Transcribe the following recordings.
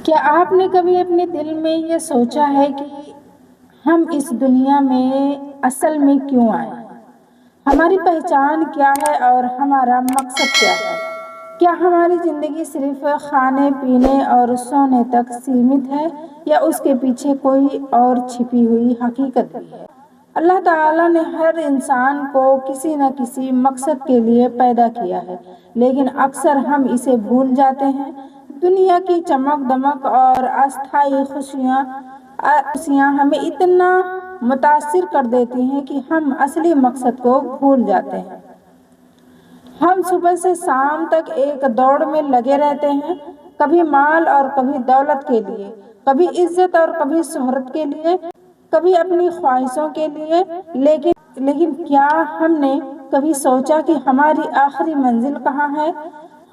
کیا آپ نے کبھی اپنے دل میں یہ سوچا ہے کہ ہم اس دنیا میں اصل میں کیوں آئے؟ ہماری پہچان کیا ہے اور ہمارا مقصد کیا ہے؟ کیا ہماری زندگی صرف کھانے پینے اور سونے تک سیمت ہے یا اس کے پیچھے کوئی اور چھپی ہوئی حقیقت بھی ہے؟ اللہ تعالیٰ نے ہر انسان کو کسی نہ کسی مقصد کے لیے پیدا کیا ہے، لیکن اکثر ہم اسے بھول جاتے ہیں۔ دنیا کی چمک دمک اور استھائی خوشیاں ہمیں اتنا متاثر کر دیتی ہیں کہ ہم اصلی مقصد کو بھول جاتے ہیں۔ ہم صبح سے شام تک ایک دوڑ میں لگے رہتے ہیں، کبھی مال اور کبھی دولت کے لیے، کبھی عزت اور کبھی شہرت کے لیے، کبھی اپنی خواہشوں کے لیے۔ لیکن کیا ہم نے کبھی سوچا کہ ہماری آخری منزل کہاں ہے؟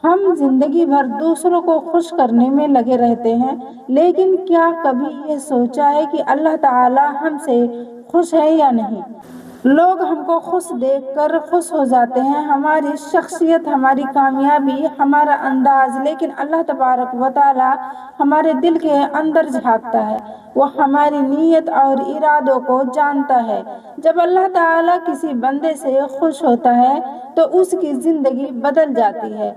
ہم زندگی بھر دوسروں کو خوش کرنے میں لگے رہتے ہیں، لیکن کیا کبھی یہ سوچا ہے کہ اللہ تعالیٰ ہم سے خوش ہے یا نہیں؟ لوگ ہم کو خوش دیکھ کر خوش ہو جاتے ہیں، ہماری شخصیت، ہماری کامیابی، ہمارا انداز، لیکن اللہ تبارک و تعالیٰ ہمارے دل کے اندر جھانکتا ہے، وہ ہماری نیت اور ارادوں کو جانتا ہے۔ جب اللہ تعالیٰ کسی بندے سے خوش ہوتا ہے تو اس کی زندگی بدل جاتی ہے،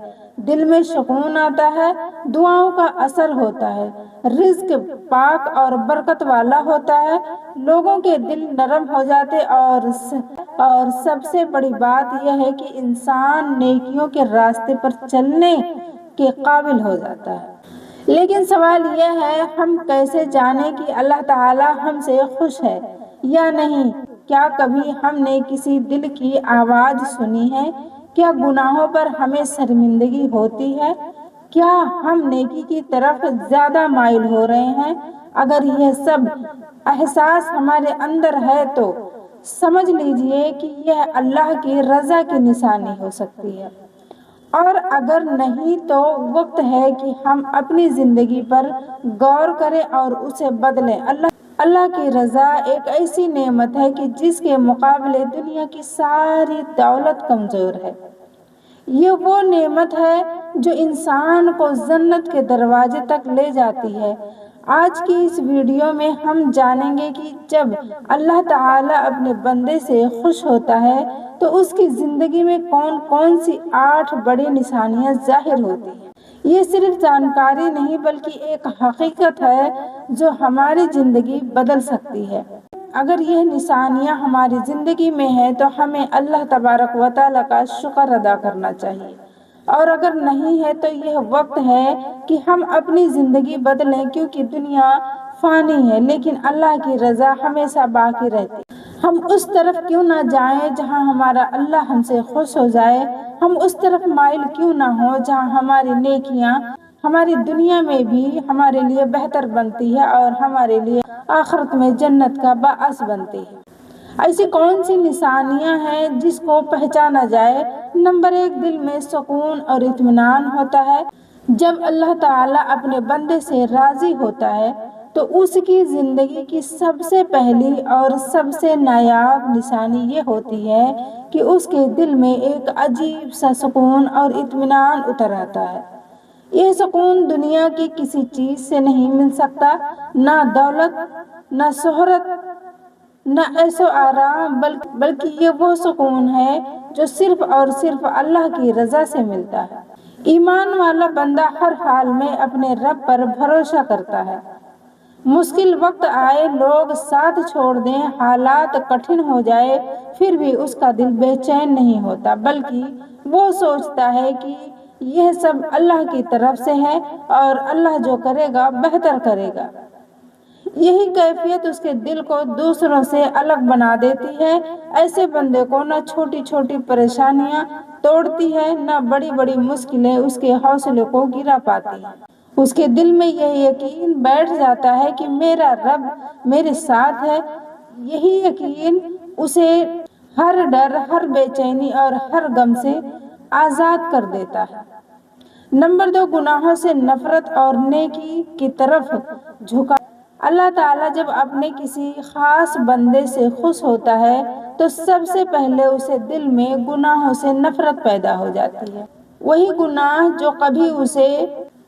دل میں سکون آتا ہے، دعاؤں کا اثر ہوتا ہے، رزق پاک اور برکت والا ہوتا ہے، لوگوں کے دل نرم ہو جاتے اور سب سے بڑی بات یہ ہے کہ انسان نیکیوں کے راستے پر چلنے کے قابل ہو جاتا ہے۔ لیکن سوال یہ ہے، ہم کیسے جانیں کہ اللہ تعالیٰ ہم سے خوش ہے یا نہیں؟ کیا کبھی ہم نے کسی دل کی آواز سنی ہے؟ کیا گناہوں پر ہمیں شرمندگی ہوتی ہے؟ کیا ہم نیکی کی طرف زیادہ مائل ہو رہے ہیں؟ اگر یہ سب احساس ہمارے اندر ہے تو سمجھ لیجئے کہ یہ اللہ کی رضا کی نشانی ہو سکتی ہے، اور اگر نہیں تو وقت ہے کہ ہم اپنی زندگی پر غور کریں اور اسے بدلیں۔ اللہ کی رضا ایک ایسی نعمت ہے کہ جس کے مقابلے دنیا کی ساری دولت کمزور ہے۔ یہ وہ نعمت ہے جو انسان کو جنت کے دروازے تک لے جاتی ہے۔ آج کی اس ویڈیو میں ہم جانیں گے کہ جب اللہ تعالیٰ اپنے بندے سے خوش ہوتا ہے تو اس کی زندگی میں کون کون سی 8 بڑی نشانیاں ظاہر ہوتی ہیں۔ یہ صرف جانکاری نہیں بلکہ ایک حقیقت ہے جو ہماری زندگی بدل سکتی ہے۔ اگر یہ نشانیاں ہماری زندگی میں ہیں تو ہمیں اللہ تبارک و تعالیٰ کا شکر ادا کرنا چاہیے، اور اگر نہیں ہے تو یہ وقت ہے کہ ہم اپنی زندگی بدلیں، کیونکہ دنیا فانی ہے لیکن اللہ کی رضا ہمیشہ باقی رہتی ہے۔ ہم اس طرف کیوں نہ جائیں جہاں ہمارا اللہ ہم سے خوش ہو جائے؟ ہم اس طرف مائل کیوں نہ ہوں جہاں ہماری نیکیاں ہماری دنیا میں بھی ہمارے لیے بہتر بنتی ہے اور ہمارے لیے آخرت میں جنت کا باعث بنتی ہے؟ ایسی کون سی نشانیاں ہیں جس کو پہچانا جائے؟ نمبر 1، دل میں سکون اور اطمینان ہوتا ہے۔ جب اللہ تعالیٰ اپنے بندے سے راضی ہوتا ہے تو اس کی زندگی کی سب سے پہلی اور سب سے نایاب نشانی یہ ہوتی ہے کہ اس کے دل میں ایک عجیب سا سکون اور اطمینان اتر آتا ہے۔ یہ سکون دنیا کی کسی چیز سے نہیں مل سکتا، نہ دولت، نہ شہرت، نہ عیش و آرام، بلکہ یہ وہ سکون ہے جو صرف اور صرف اللہ کی رضا سے ملتا ہے۔ ایمان والا بندہ ہر حال میں اپنے رب پر بھروسہ کرتا ہے۔ مشکل وقت آئے، لوگ ساتھ چھوڑ دیں، حالات کٹھن ہو جائے، پھر بھی اس کا دل بے چین نہیں ہوتا، بلکہ وہ سوچتا ہے کہ یہ سب اللہ کی طرف سے ہے اور اللہ جو کرے گا بہتر کرے گا۔ یہی کیفیت اس کے دل کو دوسروں سے الگ بنا دیتی ہے۔ ایسے بندے کو نہ چھوٹی چھوٹی پریشانیاں توڑتی ہے، نہ بڑی بڑی مشکلیں اس کے حوصلے کو گرا پاتی ہیں۔ اس کے دل میں یہ یقین بیٹھ جاتا ہے کہ میرا رب میرے ساتھ ہے۔ یہی یقین اسے ہر ڈر، ہر بے چینی اور ہر غم سے آزاد کر دیتا ہے۔ نمبر 2، گناہوں سے نفرت اور نیکی کی طرف جھکا۔ اللہ تعالیٰ جب اپنے کسی خاص بندے سے خوش ہوتا ہے تو سب سے پہلے اسے دل میں گناہوں سے نفرت پیدا ہو جاتی ہے۔ وہی گناہ جو کبھی اسے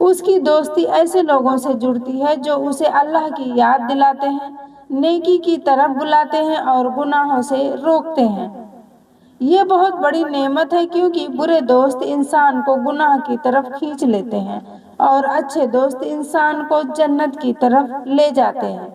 اس کی دوستی ایسے لوگوں سے جڑتی ہے جو اسے اللہ کی یاد دلاتے ہیں، نیکی کی طرف بلاتے ہیں اور گناہوں سے روکتے ہیں۔ یہ بہت بڑی نعمت ہے کیونکہ برے دوست انسان کو گناہ کی طرف کھینچ لیتے ہیں اور اچھے دوست انسان کو جنت کی طرف لے جاتے ہیں۔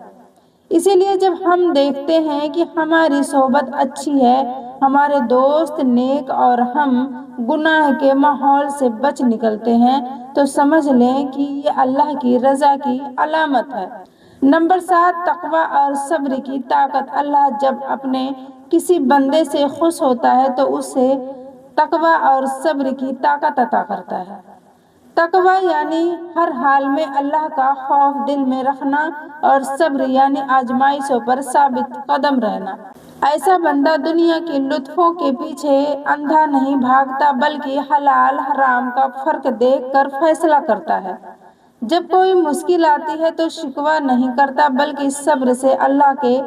اسی لیے جب ہم دیکھتے ہیں کہ ہماری صحبت اچھی ہے، ہمارے دوست نیک اور ہم گناہ کے ماحول سے بچ نکلتے ہیں تو سمجھ لیں کہ یہ اللہ کی رضا کی علامت ہے۔ نمبر 7، تقوی اور صبر کی طاقت۔ اللہ جب اپنے کسی بندے سے خوش ہوتا ہے تو اسے تقوی اور صبر کی طاقت عطا کرتا ہے۔ تقوی یعنی ہر حال میں اللہ کا خوف دل میں رکھنا اور صبر یعنی آزمائشوں پر ثابت قدم رہنا۔ ایسا بندہ دنیا کے لطفوں کے پیچھے اندھا نہیں بھاگتا بلکہ حلال حرام کا فرق دیکھ کر فیصلہ کرتا ہے۔ جب کوئی مشکل آتی ہے تو شکوہ نہیں کرتا بلکہ صبر سے اللہ کے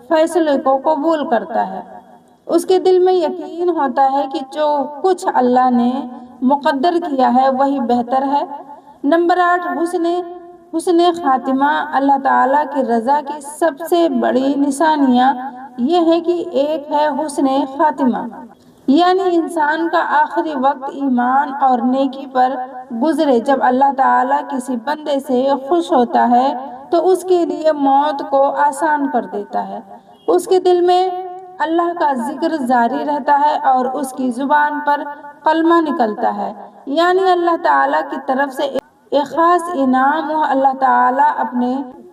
فیصلے کو قبول کرتا ہے۔ اس کے دل میں یقین ہوتا ہے کہ جو کچھ اللہ نے مقدر کیا ہے وہی بہتر ہے۔ نمبر 8، حسن خاتمہ۔ اللہ تعالیٰ کی رضا کی سب سے بڑی نشانیاں یہ ہے کہ ایک ہے حسن خاتمہ، یعنی انسان کا آخری وقت ایمان اور نیکی پر گزرے۔ جب اللہ تعالیٰ کسی بندے سے خوش ہوتا ہے تو اس کے لیے موت کو آسان کر دیتا ہے۔ اس کے دل میں اللہ کا ذکر جاری رہتا ہے اور اس کی زبان پر کلمہ نکلتا ہے، یعنی اللہ تعالیٰ کی طرف سے ایک خاص انعام ہو۔ اللہ تعالیٰ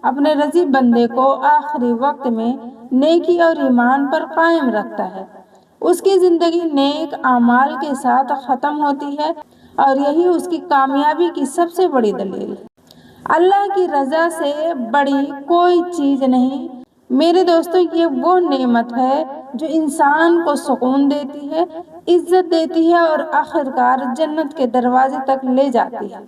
اپنے رضی بندے کو آخری وقت میں نیکی اور ایمان پر قائم رکھتا ہے۔ اس کی زندگی نیک اعمال کے ساتھ ختم ہوتی ہے اور یہی اس کی کامیابی کی سب سے بڑی دلیل ہے۔ اللہ کی رضا سے بڑی کوئی چیز نہیں میرے دوستو۔ یہ وہ نعمت ہے جو انسان کو سکون دیتی ہے، عزت دیتی ہے اور آخرکار جنت کے دروازے تک لے جاتی ہے۔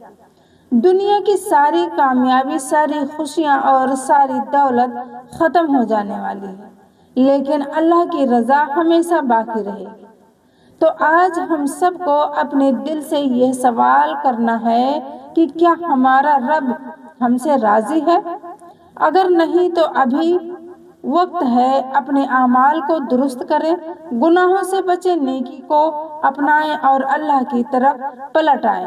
دنیا کی ساری کامیابی، ساری خوشیاں اور ساری دولت ختم ہو جانے والی ہے، لیکن اللہ کی رضا ہمیشہ باقی رہے گی۔ تو آج ہم سب کو اپنے دل سے یہ سوال کرنا ہے کہ کیا ہمارا رب ہم سے راضی ہے؟ اگر نہیں تو ابھی وقت ہے اپنے اعمال کو درست کریں، گناہوں سے بچیں، نیکی کو اپنائیں اور اللہ کی طرف پلٹ آئیں۔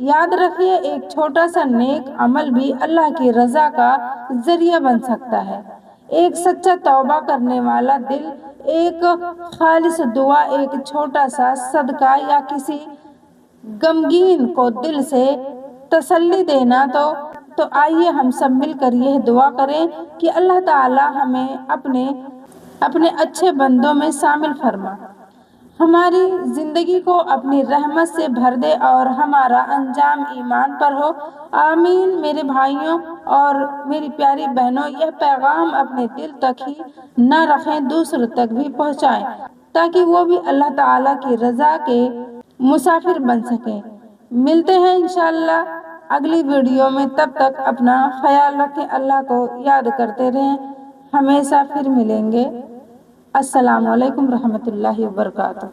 یاد رکھیے، ایک چھوٹا سا نیک عمل بھی اللہ کی رضا کا ذریعہ بن سکتا ہے۔ ایک سچا توبہ کرنے والا دل، ایک خالص دعا، ایک چھوٹا سا صدقہ یا کسی غمگین کو دل سے تسلی دینا۔ تو آئیے ہم سب مل کر یہ دعا کریں کہ اللہ تعالیٰ ہمیں اپنے اچھے بندوں میں شامل فرما، ہماری زندگی کو اپنی رحمت سے بھر دے اور ہمارا انجام ایمان پر ہو۔ آمین۔ میرے بھائیوں اور میری پیاری بہنوں، یہ پیغام اپنے دل تک ہی نہ رکھیں، دوسروں تک بھی پہنچائیں تاکہ وہ بھی اللہ تعالیٰ کی رضا کے مسافر بن سکیں۔ ملتے ہیں انشاءاللہ اگلی ویڈیو میں، تب تک اپنا خیال رکھیں، اللہ کو یاد کرتے رہیں، ہمیشہ پھر ملیں گے۔ السلام علیکم ورحمۃ اللہ وبرکاتہ۔